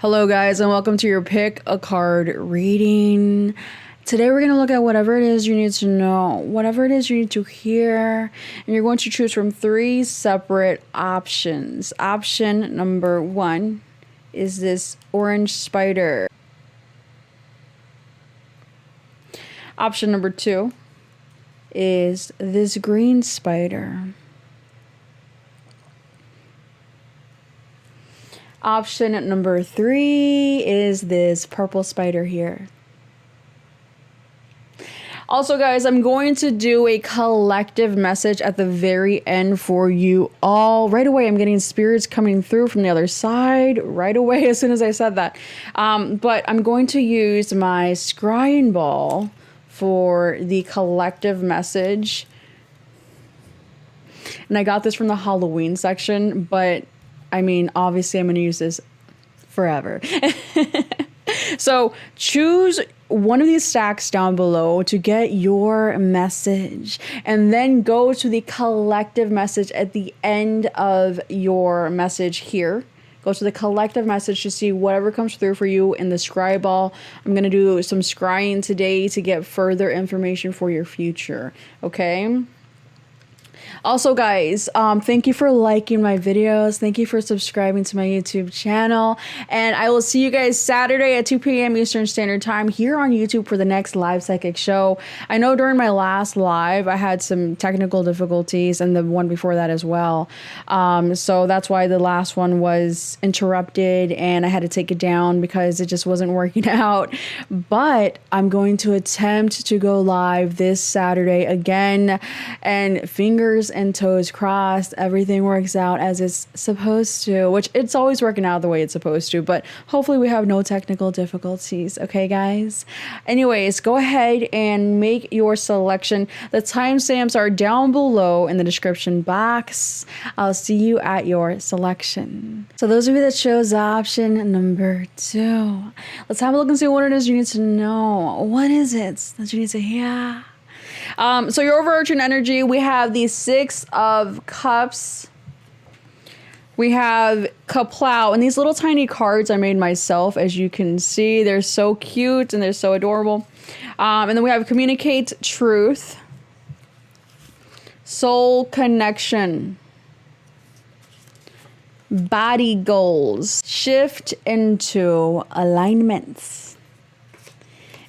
Hello guys, and welcome to your pick a card reading. Today we're going to look at whatever it is you need to know, whatever it is you need to hear, and you're going to choose from three separate options. Option number one is this orange spider. Option number two is this green spider. Option number three is this purple spider here. Also, guys, I'm going to do a collective message at the very end for you all. Right away, I'm getting spirits coming through from the other side. Right away, as soon as I said that. But I'm going to use my scrying ball for the collective message. And I got this from the Halloween section, but I mean, obviously I'm going to use this forever. So choose one of these stacks down below to get your message, and then go to the collective message at the end of your message here. Go to the collective message to see whatever comes through for you in the scry ball. I'm going to do some scrying today to get further information for your future. Okay. Also, guys, thank you for liking my videos. Thank you for subscribing to my YouTube channel. And I will see you guys Saturday at 2 p.m. Eastern Standard Time here on YouTube for the next live psychic show. I know during my last live, I had some technical difficulties, and the one before that as well. So that's why the last one was interrupted and I had to take it down because it just wasn't working out. But I'm going to attempt to go live this Saturday again, and fingers and toes crossed, everything works out as it's supposed to, which it's always working out the way it's supposed to, but hopefully we have no technical difficulties. Okay, guys? Anyways, go ahead and make your selection. The timestamps are down below in the description box. I'll see you at your selection. So those of you that chose option number two, let's have a look and see what it is you need to know. What is it that you need to hear? So your overarching energy, we have the Six of Cups. We have Kaplow, and these little tiny cards I made myself, as you can see. They're so cute and they're so adorable. And then we have Communicate Truth, Soul Connection, Body Goals, Shift into Alignments.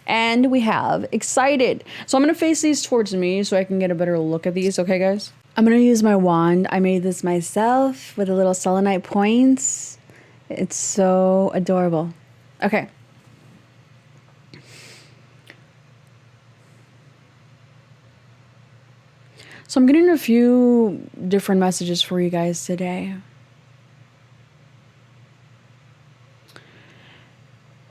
And we have Excited. So I'm going to face these towards me so I can get a better look at these. Okay, guys? I'm going to use my wand. I made this myself with a little selenite points. It's so adorable. Okay. So I'm getting a few different messages for you guys today.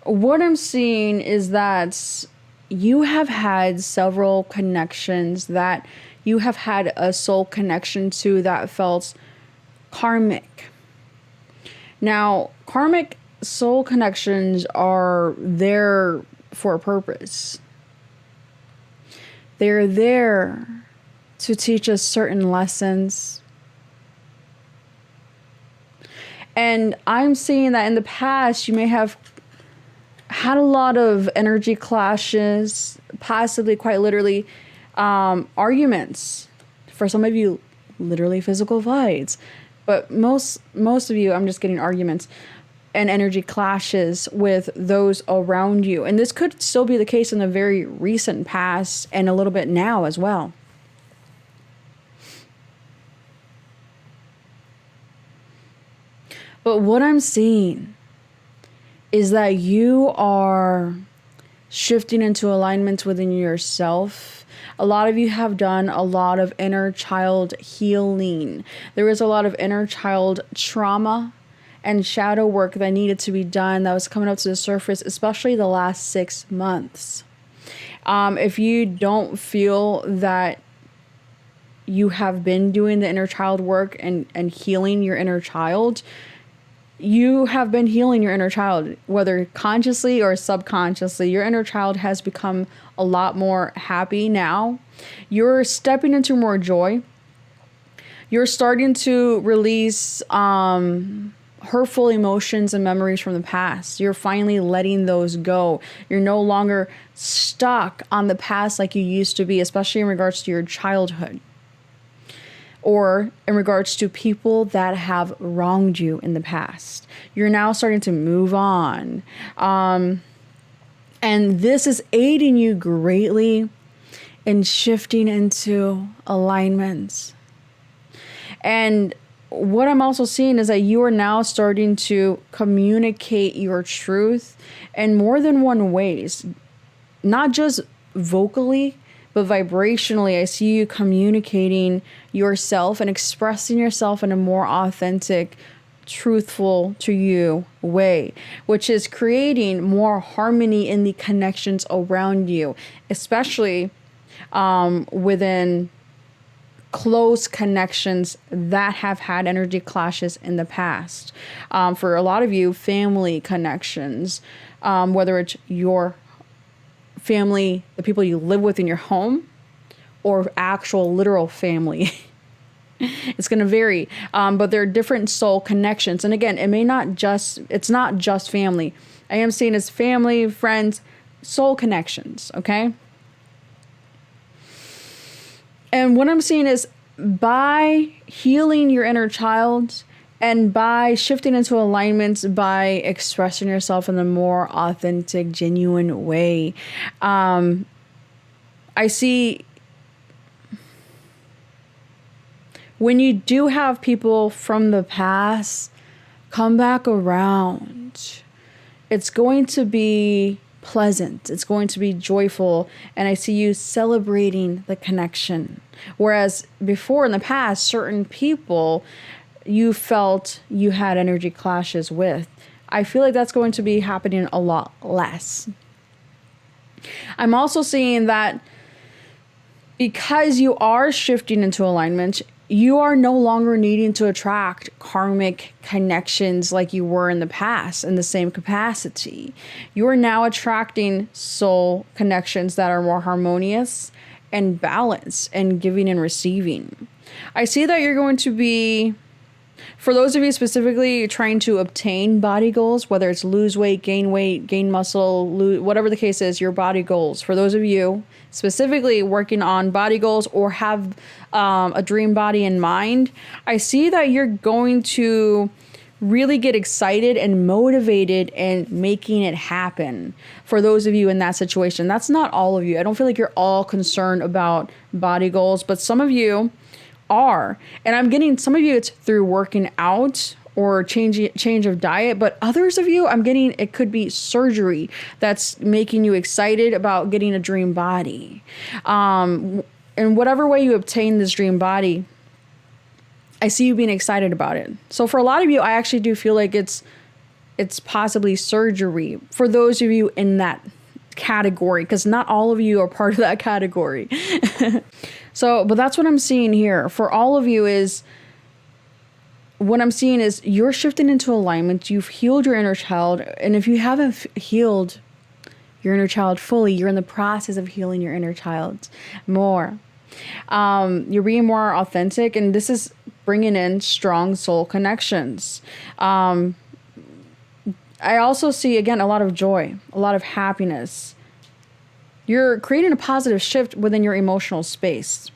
What I'm seeing is that you have had several connections that you have had a soul connection to that felt karmic. Now, karmic soul connections are there for a purpose. They're there to teach us certain lessons. And I'm seeing that in the past, you may have had a lot of energy clashes, possibly quite literally arguments. For some of you, literally physical fights. But most of you, I'm just getting arguments and energy clashes with those around you. And this could still be the case in the very recent past and a little bit now as well. But what I'm seeing is that you are shifting into alignment within yourself. A lot of you have done a lot of inner child healing. There is a lot of inner child trauma and shadow work that needed to be done that was coming up to the surface, especially the last 6 months. If you don't feel that you have been doing the inner child work and healing your inner child, you have been healing your inner child, whether consciously or subconsciously. Your inner child has become a lot more happy now. You're stepping into more joy. You're starting to release hurtful emotions and memories from the past. You're finally letting those go. You're no longer stuck on the past like you used to be, especially in regards to your childhood or in regards to people that have wronged you in the past. You're now starting to move on. And this is aiding you greatly in shifting into alignments. And what I'm also seeing is that you are now starting to communicate your truth in more than one ways, not just vocally, but vibrationally. I see you communicating yourself and expressing yourself in a more authentic, truthful to you way, which is creating more harmony in the connections around you, especially within close connections that have had energy clashes in the past. For a lot of you, family connections, whether it's your family, the people you live with in your home, or actual literal family. It's going to vary, but there are different soul connections. And again, it's not just family. I am seeing as family, friends, soul connections, okay? And what I'm seeing is by healing your inner child and by shifting into alignments, by expressing yourself in a more authentic, genuine way, I see when you do have people from the past come back around, it's going to be pleasant. It's going to be joyful. And I see you celebrating the connection. Whereas before in the past, certain people you felt you had energy clashes with. I feel like that's going to be happening a lot less. I'm also seeing that because you are shifting into alignment, you are no longer needing to attract karmic connections like you were in the past in the same capacity. You are now attracting soul connections that are more harmonious and balanced and giving and receiving. I see that you're going to be, for those of you specifically trying to obtain body goals, whether it's lose weight, gain muscle, whatever the case is, your body goals. For those of you specifically working on body goals or have a dream body in mind, I see that you're going to really get excited and motivated and making it happen. For those of you in that situation, that's not all of you. I don't feel like you're all concerned about body goals, but some of you are. And I'm getting some of you, it's through working out or change of diet, but others of you, I'm getting, it could be surgery that's making you excited about getting a dream body. In whatever way you obtain this dream body, I see you being excited about it. So for a lot of you, I actually do feel like it's possibly surgery for those of you in that category, because not all of you are part of that category. So, but that's what I'm seeing here. For all of you is, what I'm seeing is you're shifting into alignment. You've healed your inner child. And if you haven't healed your inner child fully, you're in the process of healing your inner child more. You're being more authentic, and this is bringing in strong soul connections. I also see, again, a lot of joy, a lot of happiness. You're creating a positive shift within your emotional space.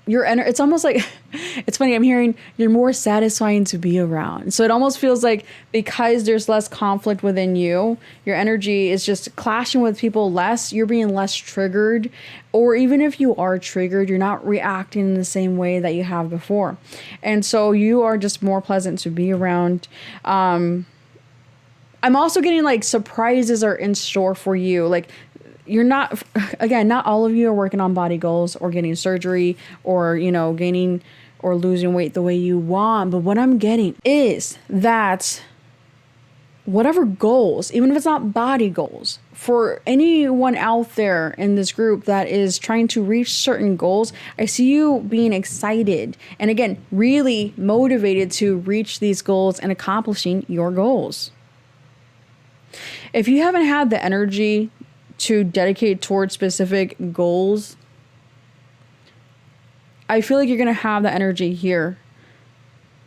It's almost like, it's funny, I'm hearing you're more satisfying to be around. So it almost feels like because there's less conflict within you, your energy is just clashing with people less, you're being less triggered. Or even if you are triggered, you're not reacting in the same way that you have before. And so you are just more pleasant to be around. I'm also getting like surprises are in store for you. Like you're not, again, not all of you are working on body goals or getting surgery or, gaining or losing weight the way you want. But what I'm getting is that whatever goals, even if it's not body goals, for anyone out there in this group that is trying to reach certain goals, I see you being excited and again, really motivated to reach these goals and accomplishing your goals. If you haven't had the energy to dedicate towards specific goals, I feel like you're going to have that energy here.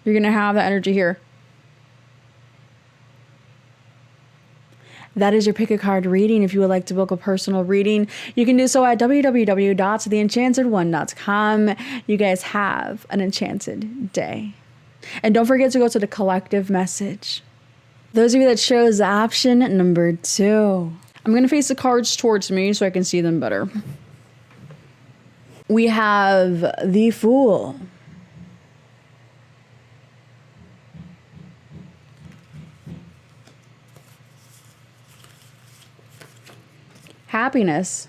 You're going to have that energy here. That is your pick a card reading. If you would like to book a personal reading, you can do so at www.theenchantedone.com. You guys have an enchanted day. And don't forget to go to the collective message. Those of you that chose option number 2. I'm going to face the cards towards me so I can see them better. We have the Fool. Happiness.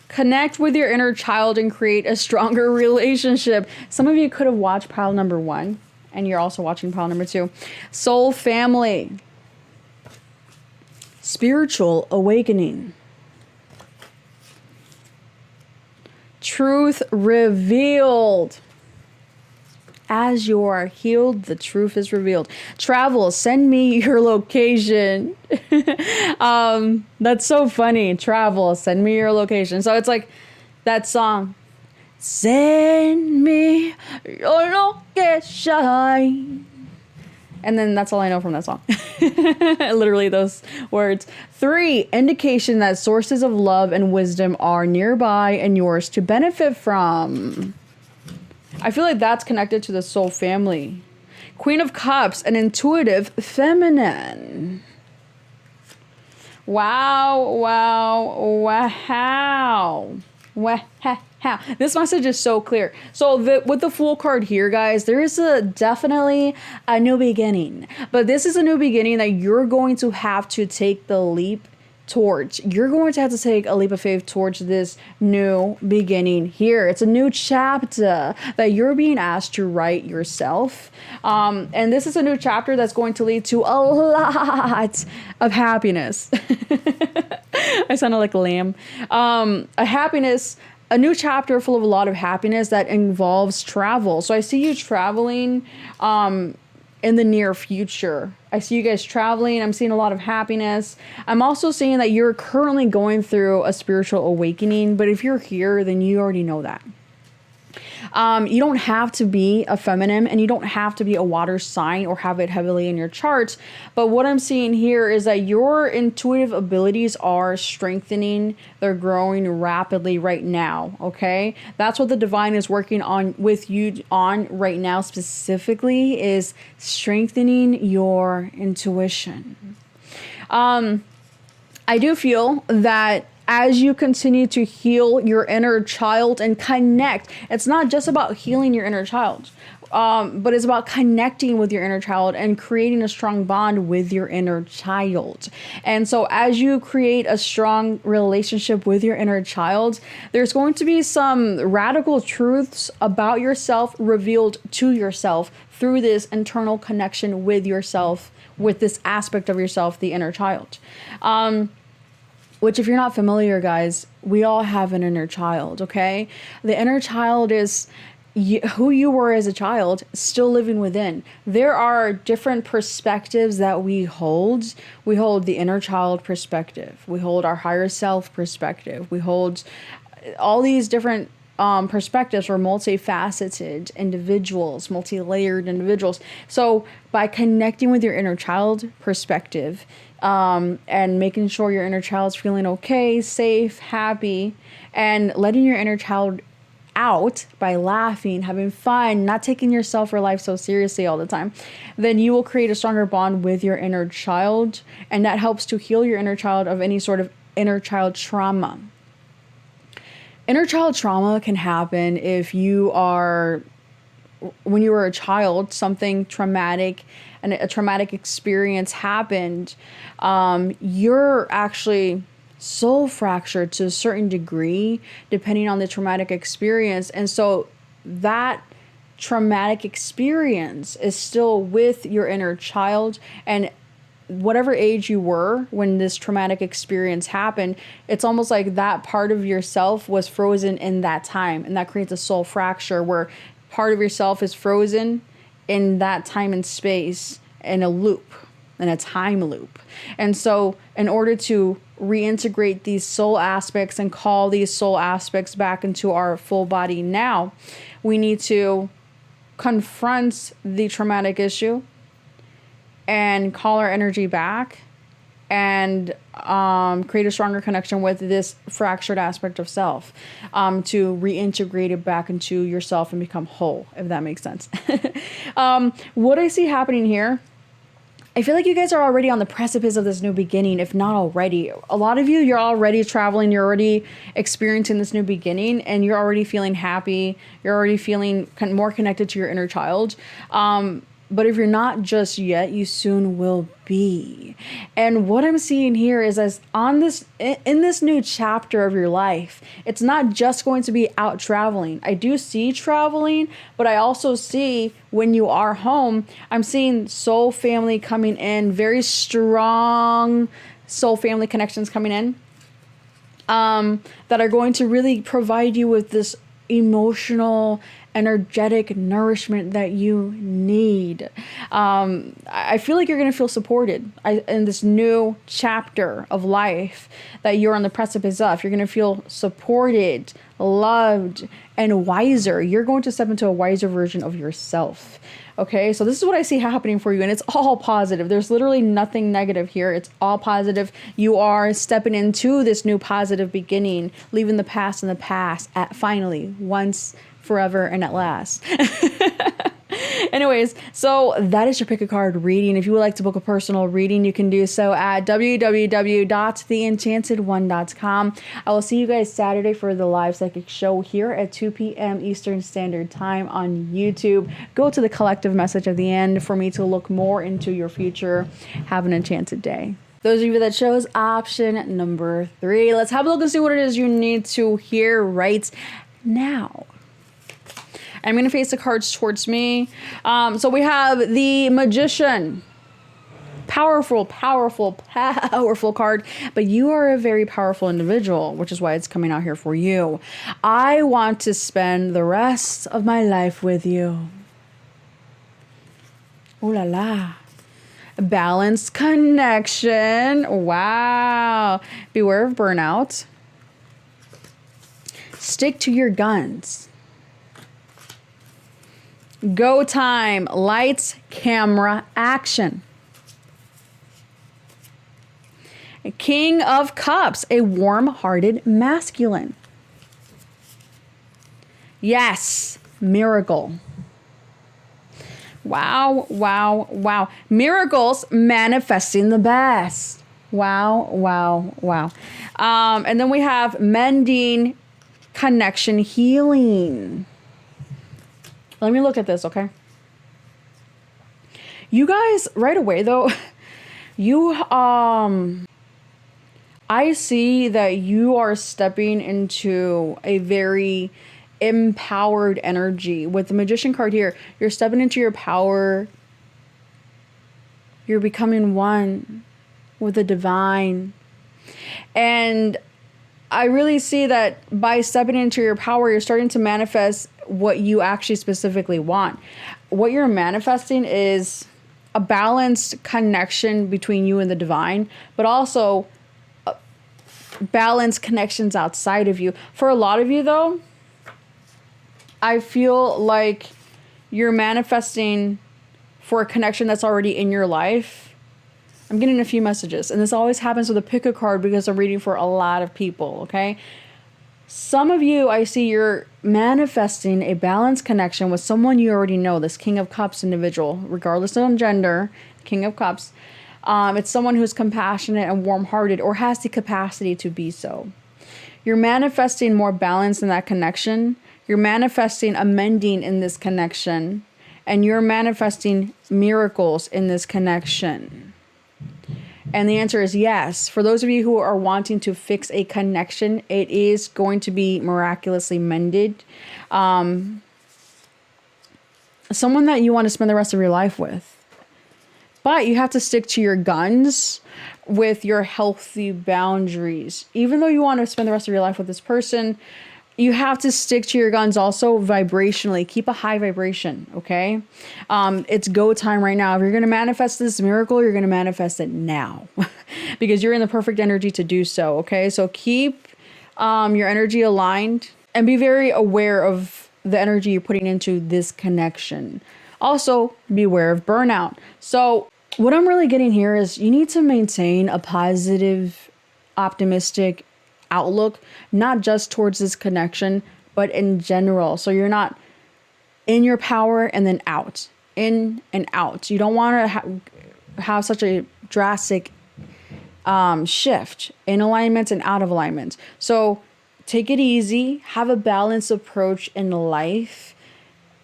Connect with your inner child and create a stronger relationship. Some of you could have watched pile number 1, and you're also watching pile number 2. Soul family. Spiritual awakening. Truth revealed. As you are healed, the truth is revealed. Travel, send me your location. That's so funny. Travel, send me your location. So it's like that song. Send me your location. And then that's all I know from that song. Literally those words. 3, indication that sources of love and wisdom are nearby and yours to benefit from. I feel like that's connected to the soul family. Queen of Cups, an intuitive feminine. Wow, wow, wow. Wow. This message is so clear. So with the Fool card here, guys, there is definitely a new beginning. But this is a new beginning that you're going to have to take the leap towards. You're going to have to take a leap of faith towards this new beginning here. It's a new chapter that you're being asked to write yourself. And this is a new chapter that's going to lead to a lot of happiness. I sounded like a lamb. A new chapter full of a lot of happiness that involves travel. So I see you traveling in the near future. I see you guys traveling. I'm seeing a lot of happiness. I'm also seeing that you're currently going through a spiritual awakening. But if you're here, then you already know that. You don't have to be a feminine and you don't have to be a water sign or have it heavily in your charts. But what I'm seeing here is that your intuitive abilities are strengthening. They're growing rapidly right now. Okay. That's what the divine is working on with you on right now specifically, is strengthening your intuition. I do feel that as you continue to heal your inner child and connect, it's not just about healing your inner child, but it's about connecting with your inner child and creating a strong bond with your inner child. And so as you create a strong relationship with your inner child, there's going to be some radical truths about yourself revealed to yourself through this internal connection with yourself, with this aspect of yourself, the inner child. Which, if you're not familiar, guys, we all have an inner child, okay? The inner child is who you were as a child, still living within. There are different perspectives that we hold. We hold the inner child perspective. We hold our higher self perspective. We hold all these different perspectives. We're multifaceted individuals, multi-layered individuals. So by connecting with your inner child perspective, and making sure your inner child's feeling okay, safe, happy, and letting your inner child out by laughing, having fun, not taking yourself or life so seriously all the time, then you will create a stronger bond with your inner child. And that helps to heal your inner child of any sort of inner child trauma. Inner child trauma can happen if you are, when you were a child, something traumatic and a traumatic experience happened. You're actually soul fractured to a certain degree, depending on the traumatic experience. And so that traumatic experience is still with your inner child, and whatever age you were when this traumatic experience happened, it's almost like that part of yourself was frozen in that time. And that creates a soul fracture where part of yourself is frozen in that time and space, in a loop, in a time loop. And so in order to reintegrate these soul aspects and call these soul aspects back into our full body now. We need to confront the traumatic issue and call our energy back and create a stronger connection with this fractured aspect of self, to reintegrate it back into yourself and become whole, if that makes sense. What I see happening here, I feel like you guys are already on the precipice of this new beginning, if not already. A lot of you, you're already traveling, you're already experiencing this new beginning, and you're already feeling happy. You're already feeling more connected to your inner child. But if you're not just yet, you soon will be. And what I'm seeing here is in this new chapter of your life, it's not just going to be out traveling. I do see traveling, but I also see when you are home, I'm seeing soul family coming in, very strong soul family connections coming in, that are going to really provide you with this emotional, energetic nourishment that you need. I feel like you're going to feel supported in this new chapter of life that you're on the precipice of. You're going to feel supported, loved, and wiser. You're going to step into a wiser version of yourself. Okay, so this is what I see happening for you, and it's all positive. There's literally nothing negative here. It's all positive. You are stepping into this new positive beginning, leaving the past in the past at finally, once, forever, and at last. Anyways, so that is your pick a card reading. If you would like to book a personal reading, you can do so at www.theenchantedone.com. I will see you guys Saturday for the live psychic show here at 2 p.m. Eastern Standard Time on YouTube. Go to the collective message at the end for me to look more into your future. Have an enchanted day. Those of you that chose option number 3, let's have a look and see what it is you need to hear right now. I'm going to face the cards towards me. So we have the Magician. Powerful, powerful, powerful card. But you are a very powerful individual, which is why it's coming out here for you. I want to spend the rest of my life with you. Ooh la la. Balanced connection. Wow. Beware of burnout. Stick to your guns. Go time, lights, camera, action. King of Cups, a warm-hearted masculine. Yes, miracle. Wow, wow, wow. Miracles manifesting the best. Wow, wow, wow. And then we have mending, connection, healing. Let me look at this, okay? You guys, right away though, I see that you are stepping into a very empowered energy. With the Magician card here, you're stepping into your power. You're becoming one with the divine. And I really see that by stepping into your power, you're starting to manifest what you actually specifically want. What you're manifesting is a balanced connection between you and the divine, but also balanced connections outside of you. For a lot of you though, I feel like you're manifesting for a connection that's already in your life. I'm getting a few messages, and this always happens with a pick a card because I'm reading for a lot of people, okay? Some of you, I see you're manifesting a balanced connection with someone you already know, this King of Cups individual, regardless of gender, King of Cups. It's someone who's compassionate and warm-hearted or has the capacity to be so. You're manifesting more balance in that connection. You're manifesting a mending in this connection. And you're manifesting miracles in this connection. And the answer is yes. For those of you who are wanting to fix a connection, it is going to be miraculously mended. Someone that you want to spend the rest of your life with. But you have to stick to your guns with your healthy boundaries. Even though you want to spend the rest of your life with this person, you have to stick to your guns also vibrationally. Keep a high vibration, okay? It's go time right now. If you're going to manifest this miracle, you're going to manifest it now because you're in the perfect energy to do so, okay? So keep your energy aligned and be very aware of the energy you're putting into this connection. Also, beware of burnout. So what I'm really getting here is you need to maintain a positive, optimistic outlook, not just towards this connection, but in general. So you're not in your power and then out, in and out. You don't want to have such a drastic shift in alignment and out of alignment. So take it easy, have a balanced approach in life,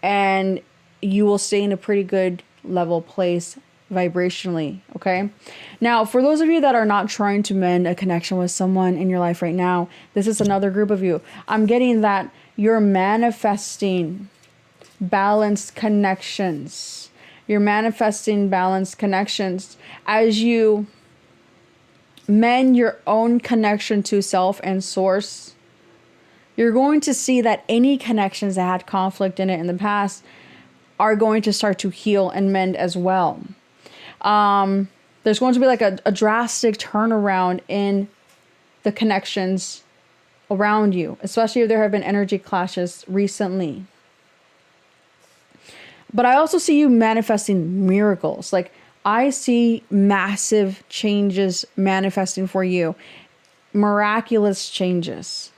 and you will stay in a pretty good level place vibrationally, okay? Now, for those of you that are not trying to mend a connection with someone in your life right now, this is another group of you. I'm getting that you're manifesting balanced connections. You're manifesting balanced connections as you mend your own connection to self and source. You're going to see that any connections that had conflict in it in the past are going to start to heal and mend as well. There's going to be like a drastic turnaround in the connections around you, especially if there have been energy clashes recently. But I also see you manifesting miracles. Like I see massive changes manifesting for you, miraculous changes.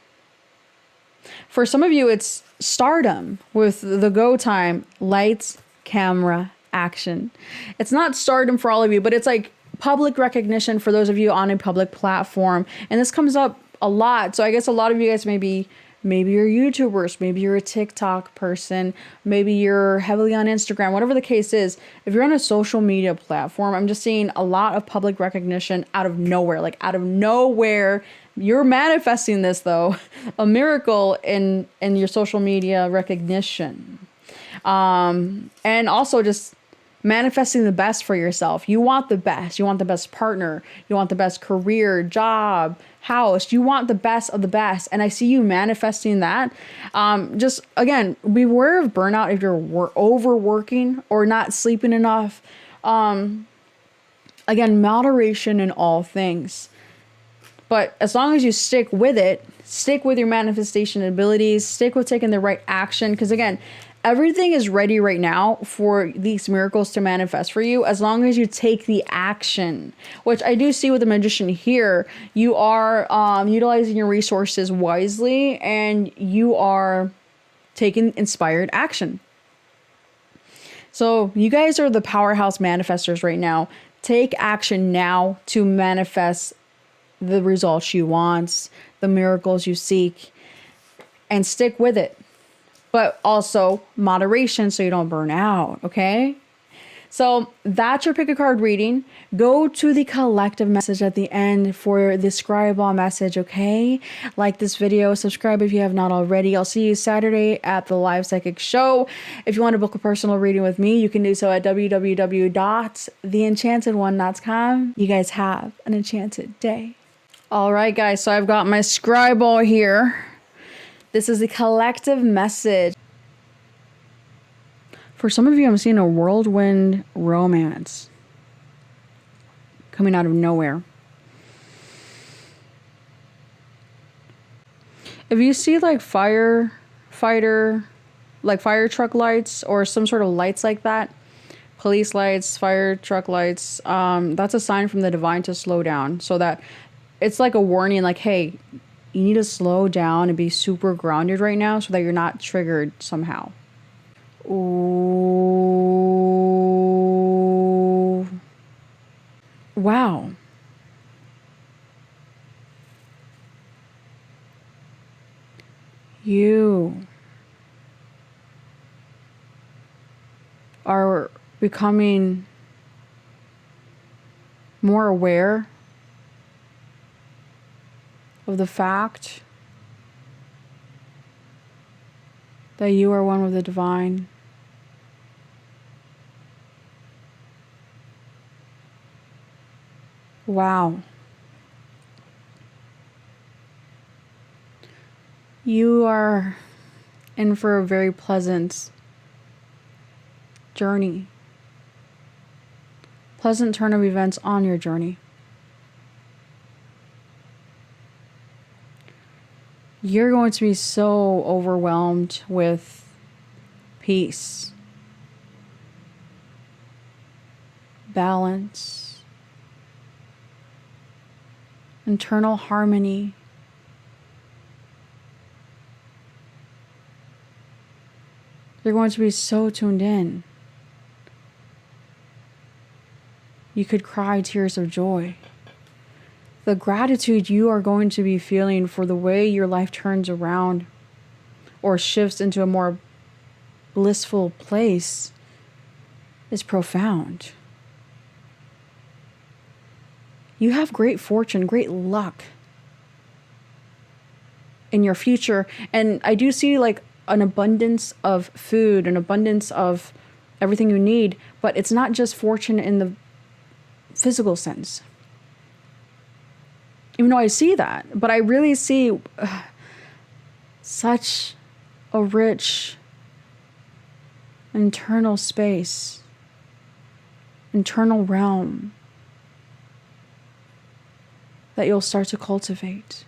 For some of you, it's stardom with the go time, lights, camera, action. It's not stardom for all of you, but it's like public recognition for those of you on a public platform. And this comes up a lot. So I guess a lot of you guys maybe you're YouTubers, maybe you're a TikTok person, maybe you're heavily on Instagram, whatever the case is. If you're on a social media platform, I'm just seeing a lot of public recognition out of nowhere, like out of nowhere. You're manifesting this though, a miracle in your social media recognition. And also just manifesting the best for yourself. You want the best. You want the best partner. You want the best career, job, house. You want the best of the best. And I see you manifesting that. Just again, beware of burnout if you're overworking or not sleeping enough. Again, moderation in all things. But as long as you stick with it, stick with your manifestation abilities, stick with taking the right action. Because again, everything is ready right now for these miracles to manifest for you as long as you take the action, which I do see with the magician here. You are utilizing your resources wisely and you are taking inspired action. So you guys are the powerhouse manifestors right now. Take action now to manifest the results you want, the miracles you seek, and stick with it. But also moderation so you don't burn out, okay? So that's your pick a card reading. Go to the collective message at the end for the scribe ball message, okay? Like this video, subscribe if you have not already. I'll see you Saturday at the live psychic show. If you want to book a personal reading with me, you can do so at www.theenchantedone.com. You guys have an enchanted day. All right, guys, so I've got my scribe ball here. This is the collective message. For some of you, I'm seeing a whirlwind romance coming out of nowhere. If you see like fire truck lights or some sort of lights like that, police lights, fire truck lights, that's a sign from the divine to slow down. So that it's like a warning, like, hey, you need to slow down and be super grounded right now so that you're not triggered somehow. Ooh. Wow. You are becoming more aware of the fact that you are one with the divine. Wow. You are in for a very pleasant journey. Pleasant turn of events on your journey. You're going to be so overwhelmed with peace, balance, internal harmony. You're going to be so tuned in. You could cry tears of joy. The gratitude you are going to be feeling for the way your life turns around or shifts into a more blissful place is profound. You have great fortune, great luck in your future. And I do see like an abundance of food, an abundance of everything you need, but it's not just fortune in the physical sense. Even though I see that, but I really see such a rich internal space, internal realm that you'll start to cultivate.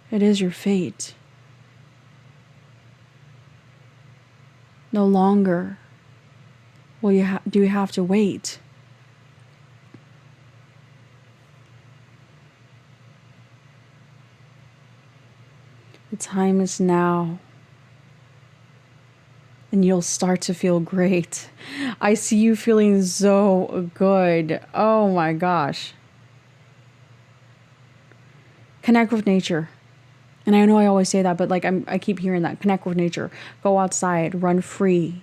It is your fate. No longer will do you have to wait. The time is now. And you'll start to feel great. I see you feeling so good. Oh my gosh. Connect with nature. And I know I always say that, but like I keep hearing that. Connect with nature. Go outside. Run free.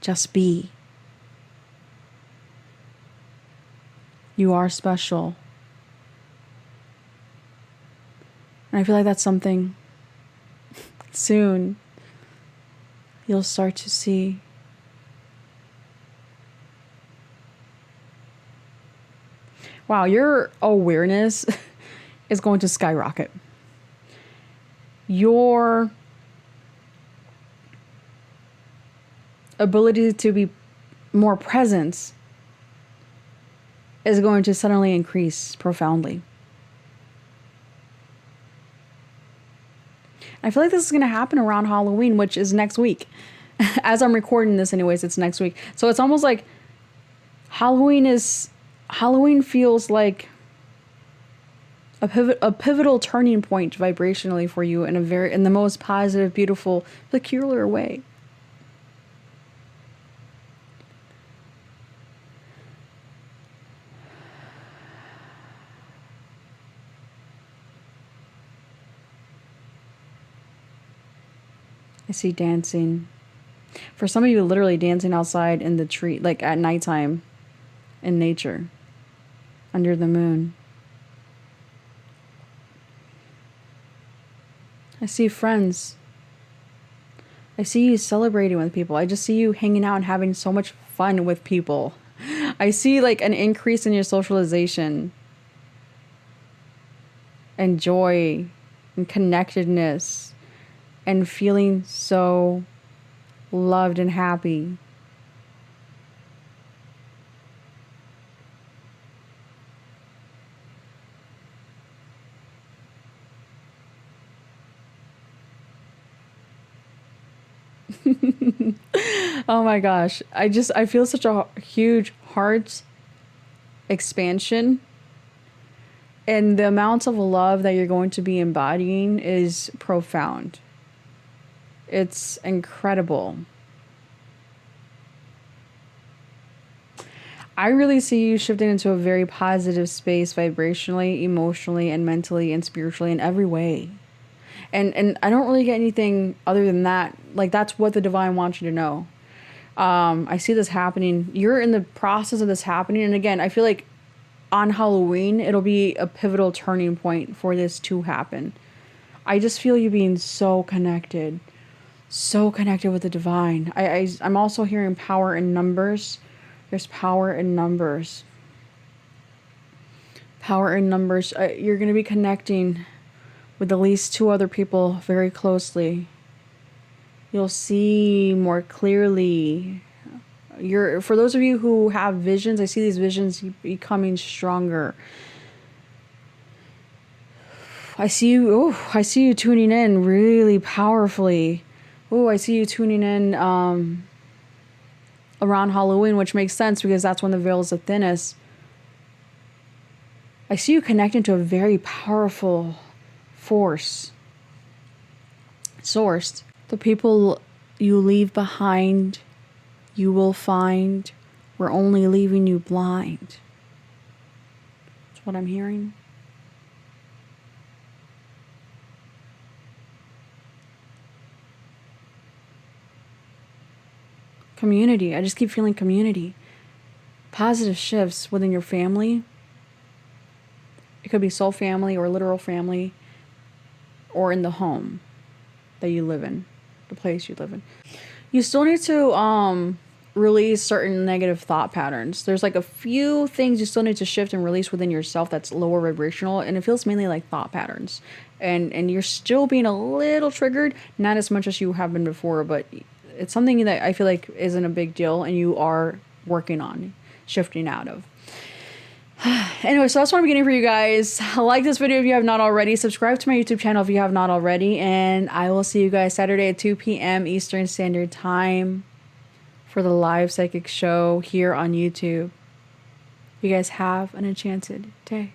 Just be. You are special. And I feel like that's something soon you'll start to see. Wow, your awareness is going to skyrocket. Your ability to be more present is going to suddenly increase profoundly. I feel like this is going to happen around Halloween, which is next week. As I'm recording this anyways, it's next week. So it's almost like Halloween feels like a pivotal turning point vibrationally for you in the most positive, beautiful, peculiar way. I see dancing. For some of you, literally dancing outside in the tree, like at nighttime in nature, under the moon. I see friends. I see you celebrating with people. I just see you hanging out and having so much fun with people. I see like an increase in your socialization and joy and connectedness and feeling so loved and happy. Oh my gosh. I feel such a huge heart expansion. And the amounts of love that you're going to be embodying is profound. It's incredible. I really see you shifting into a very positive space vibrationally, emotionally, and mentally and spiritually in every way. And I don't really get anything other than that. Like, that's what the divine wants you to know. I see this happening. You're in the process of this happening. And again, I feel like on Halloween, it'll be a pivotal turning point for this to happen. I just feel you being so connected with the divine. I'm also hearing power in numbers. There's power in numbers. Power in numbers. You're going to be connecting with at least 2 other people very closely. You'll see more clearly. For those of you who have visions, I see these visions becoming stronger. I see you tuning in really powerfully. Oh, I see you tuning in around Halloween, which makes sense because that's when the veil is the thinnest. I see you connecting to a very powerful source. The people you leave behind, you will find, we're only leaving you blind. That's what I'm hearing. Community. I just keep feeling community. Positive shifts within your family. It could be soul family or literal family, or in the home that you live in, the place you live in. You still need to release certain negative thought patterns. There's like a few things you still need to shift and release within yourself that's lower vibrational, and it feels mainly like thought patterns. And you're still being a little triggered, not as much as you have been before, but it's something that I feel like isn't a big deal and you are working on shifting out of. Anyway, so that's what I'm getting for you guys. Like this video if you have not already. Subscribe to my YouTube channel if you have not already. And I will see you guys Saturday at 2 p.m. Eastern Standard Time for the live psychic show here on YouTube. You guys have an enchanted day.